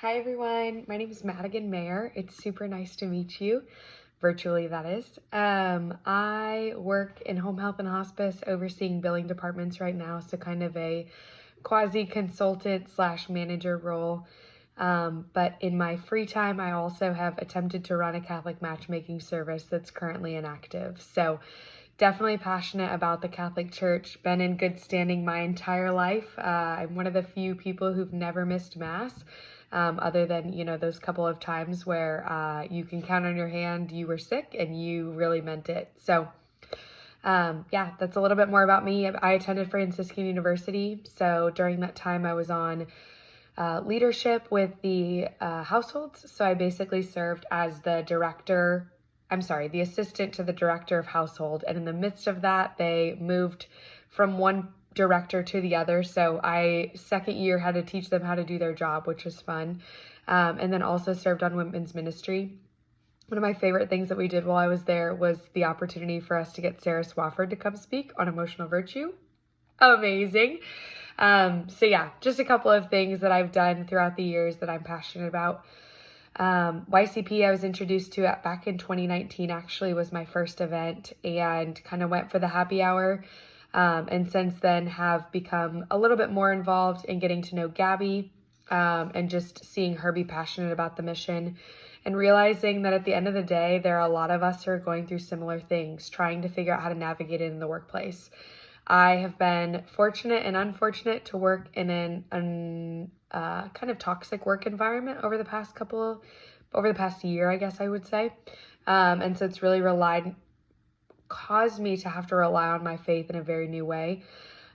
Hi everyone, my name is Madigan Mayer. It's super nice to meet you, virtually that is. I work in home health and hospice overseeing billing departments right now, so kind of a quasi-consultant slash manager role. But in my free time, I also have attempted to run a Catholic matchmaking service that's currently inactive. So definitely passionate about the Catholic Church, been in good standing my entire life. I'm one of the few people who've never missed Mass, other than, those couple of times where you can count on your hand you were sick and you really meant it. So yeah, that's a little bit more about me. I attended Franciscan University, so during that time I was on leadership with the households. So I basically served as the assistant to the director of household. And in the midst of that, they moved from one director to the other. So second year, had to teach them how to do their job, which was fun. And then also served on women's ministry. One of my favorite things that we did while I was there was the opportunity for us to get Sarah Swafford to come speak on emotional virtue. Amazing. So yeah, just a couple of things that I've done throughout the years that I'm passionate about. YCP I was introduced to back in 2019 actually was my first event, and kind of went for the happy hour. And since then have become a little bit more involved in getting to know Gabby, and just seeing her be passionate about the mission and realizing that at the end of the day, there are a lot of us who are going through similar things, trying to figure out how to navigate it in the workplace. I have been fortunate and unfortunate to work in an kind of toxic work environment over the past year, I guess I would say. And so it's really caused me to have to rely on my faith in a very new way,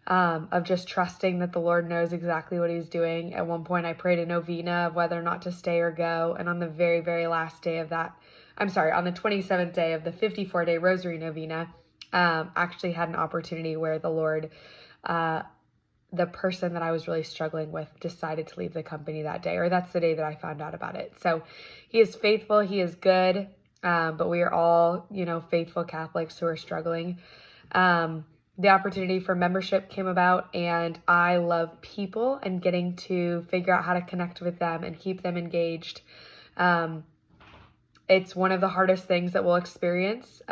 of just trusting that the Lord knows exactly what he's doing. At one point I prayed a novena of whether or not to stay or go. And on the very, very last day of that, on the 27th day of the 54-day Rosary Novena, actually had an opportunity where the Lord, the person that I was really struggling with, decided to leave the company that day, or that's the day that I found out about it. So he is faithful, he is good, but we are all, faithful Catholics who are struggling. The opportunity for membership came about, and I love people and getting to figure out how to connect with them and keep them engaged. It's one of the hardest things that we'll experience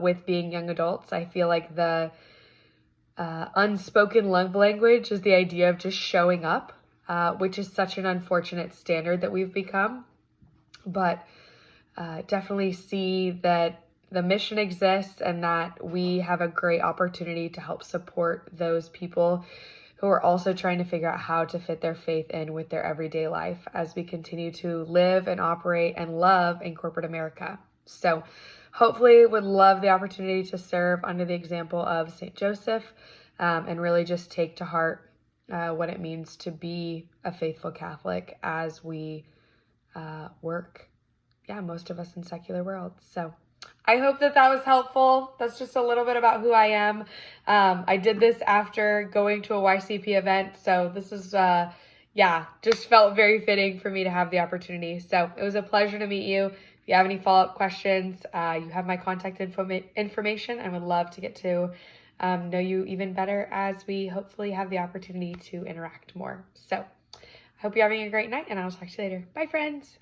with being young adults. I feel like the unspoken love language is the idea of just showing up, which is such an unfortunate standard that we've become. But definitely see that the mission exists and that we have a great opportunity to help support those people who are also trying to figure out how to fit their faith in with their everyday life as we continue to live and operate and love in corporate America. So hopefully would love the opportunity to serve under the example of St. Joseph, and really just take to heart what it means to be a faithful Catholic as we work, most of us in secular world. So I hope that was helpful. That's just a little bit about who I am. I did this after going to a YCP event, so this is, just felt very fitting for me to have the opportunity. So it was a pleasure to meet you. If you have any follow-up questions, you have my contact information. I would love to get to know you even better as we hopefully have the opportunity to interact more. So I hope you're having a great night, and I'll talk to you later. Bye, friends.